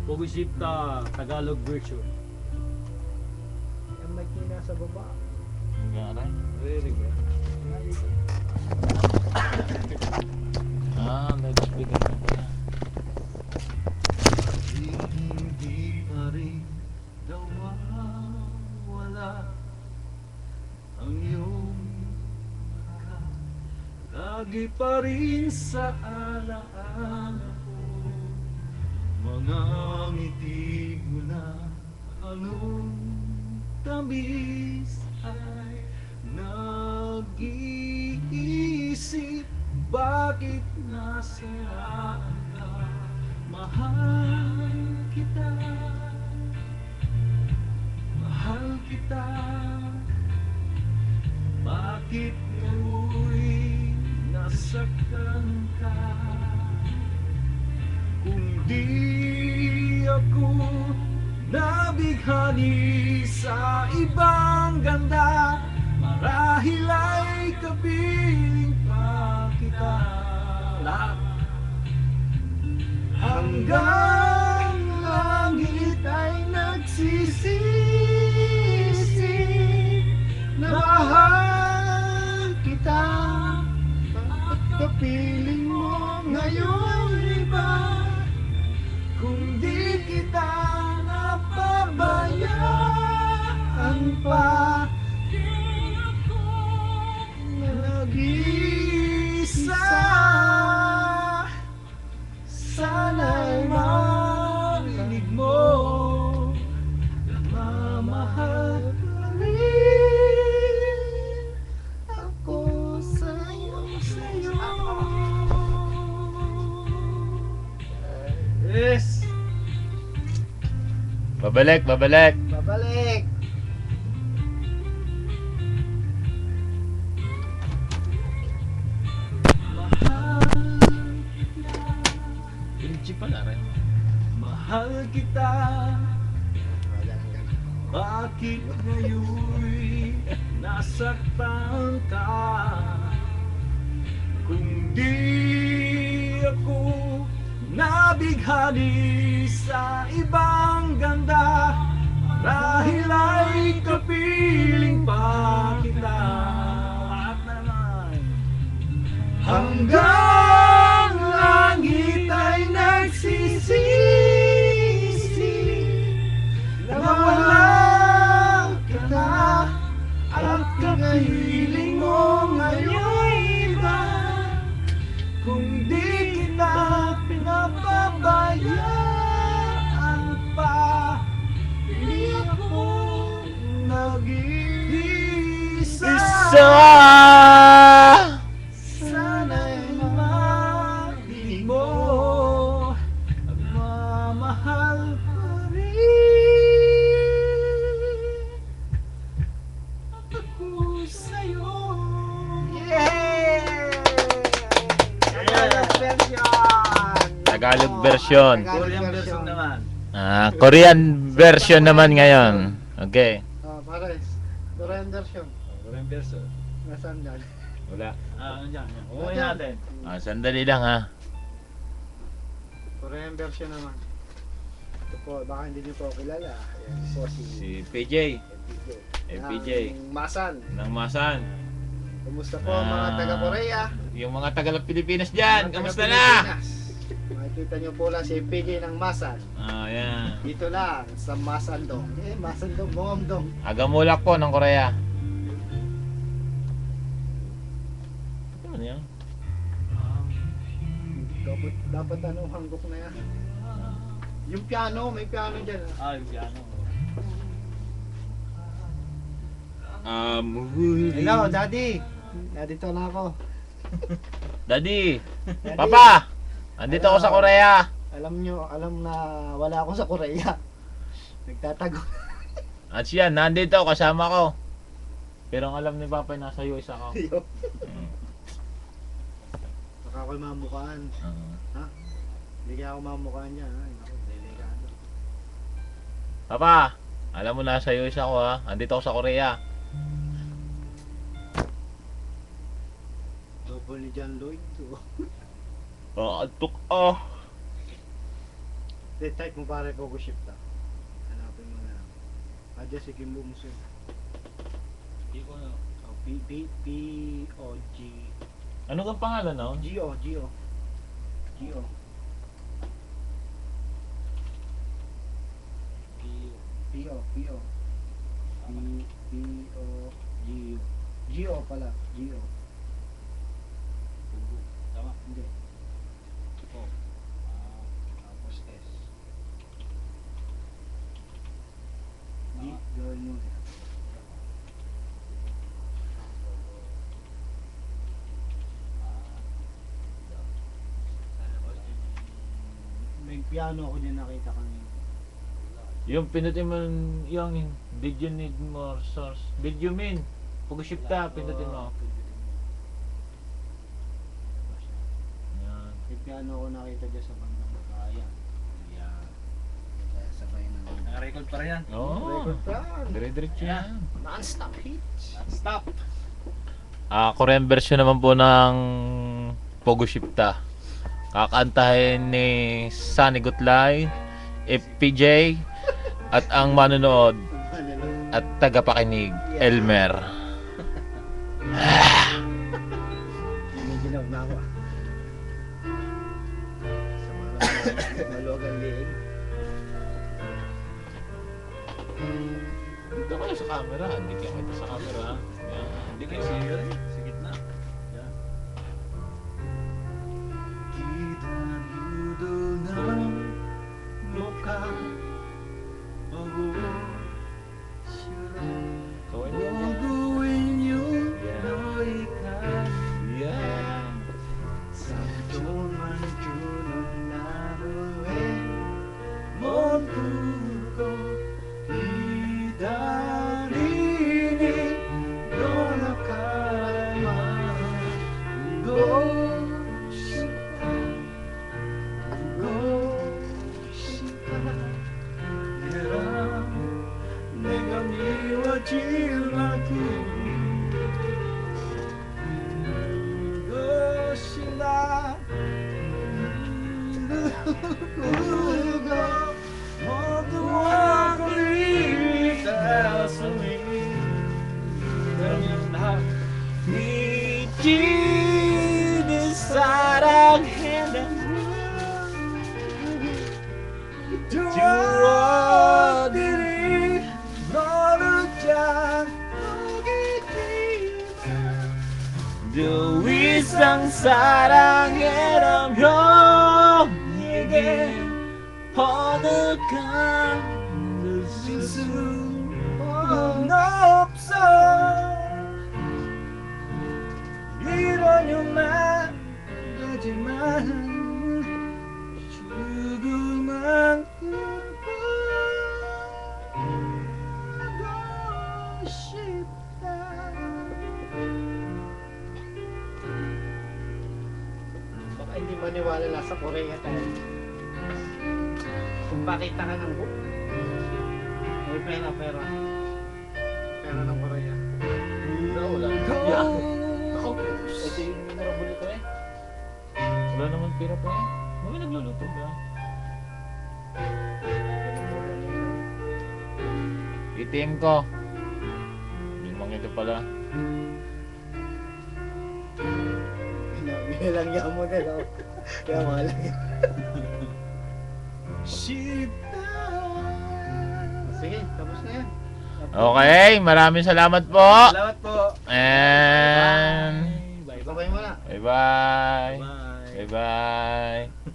Pogosipta Tagalog version. Yung mic niya nasa baba. Garay. Very good. Loudspeaker na pala. Hindi pa rin nawawala ang iyong mukha. Lagi pa rin sa alaala ko. Mga ngiti mo na anong tamis ay nag-iisip. Bakit nasiraan ka? Mahal kita, mahal kita. Bakit ngayon'y nasaktan ka? Kung di ako nabighani sa ibang ganda, marahil ay kapiling pa kita. Lahat hanggang langit ay nagsisisi na mahal kita. At kapiling mo ngayon iba, kung di kita napabayaan pa. Nag-iisa, sana'y marinig mo. Nagmamahal pa rin ako sa'yo. Yes! Babalik. Babalik! Pinchi pala rin. Mahal kita, bakit ngayon'y nasaktan ka? Kung di ako nabighani sa ibang ganda, marahil ay kapiling pa kita. At naman hanggang langit ay nagsisisi na wala ka. At kapiling mo ngayon iba, kung di kita pinapabayaan pa. Hindi ako nag-iisa. Sana'y marinig mo. Nagmamahal pa rin ako sa'yo. Tagalog version. Korean version naman. Korean version naman ngayon. Okay. Pares. Korean version. Korean version. Nasaan dyan? Wala. Nandiyan. Uwi natin. Sandali lang ha. Korean version naman. Ito po, baka hindi niyo po kilala. Ayan po si Si PJ. MPJ. MPJ. Ng Masan. Ng Masan. Kumusta po mga taga-Korea? Yung mga taga Pilipinas dyan. Mga Kamusta na? taga-Pilipinas. Makikita niyo po lang si MPJ ng Masan. Yan. Dito lang sa Masandong. Masandong, Bongomdong. Agamulak po ng Korea. Ano yan? Dapat ano, hanggok na yan. Yung piano, may piano dyan. Yung piano. Hello, Daddy. Nandito na ako. Daddy! Papa! Andito ako sa Korea. Alam na wala ako sa Korea. Nagtatago. At siya, nandito ako, kasama ko. Pero ang alam ni Papa, nasa US ako. Baka ako'y mamukaan. Ha? Hindi kaya ako mamukaan niya. Ay, naku, delikado. Papa, alam mo nasa US ako ha. Andito ako sa Korea. Double ni John Lloyd to. Antok ah. type mo pare Pogo Shift ah. Hanapin mo na lang. Adya si Kimbo Musul. Hindi ko na. Oh, P-O-G. Ano kang pangalan nun? G-O. P-O. P-O. G-O. G-O pala. G-O. Tama. Hindi. Oh. Tapos S. G. Gawin mo. May piano ako dyan nakita kanina. Yung pinutin mo yung did you need more source? Did you mean? Pag-shifta, pinutin mo. Yan. May piano ako nakita dyan sa bandang Bagaya. Yan. Kaya sabay na. Naka-record pa rin yan. Oo. Record plan. Dire-diretso yan. Non-stop hits. Stop. Korean version naman po ng Pogo Shifta. Kakantahin ni Sunny Gutlay, FPJ, at ang manonood at tagapakinig, Elmer. Giniginaw na ako ah. Sa maluwagan liig. Dito kayo sa camera, hindi kayo kita sa camera. Yan. Hindi kayo sige rin. Sa gitna. Yan. Kawin niyo. Yan. 내가 미워지라고 그것이나 누구가 모두 와버린 가슴이 그러면 나 미치는 사랑해라 주어들이 너를 잡아오겠지만 더 이상 사랑해라면 내게 어느 감을 수는 없어 이러려만 하지만 죽을 만큼 보고 싶다 Baka hindi maniwala nasa Korea tayo. Kung pakita ka ng book. May pera. Pera ng Korea. Wala. Yan. Ako, ito yung memorable ko eh. Wala naman pira pa eh. May nagluluto ba? ATM ko. Limang ito pala. Binalangyan mo na lang. Kaya mahal yan. 싶다 Sige, tapos na yan. Okay, maraming salamat po. Salamat po. And Babay mo na. bye-bye. Bye. Bye-bye.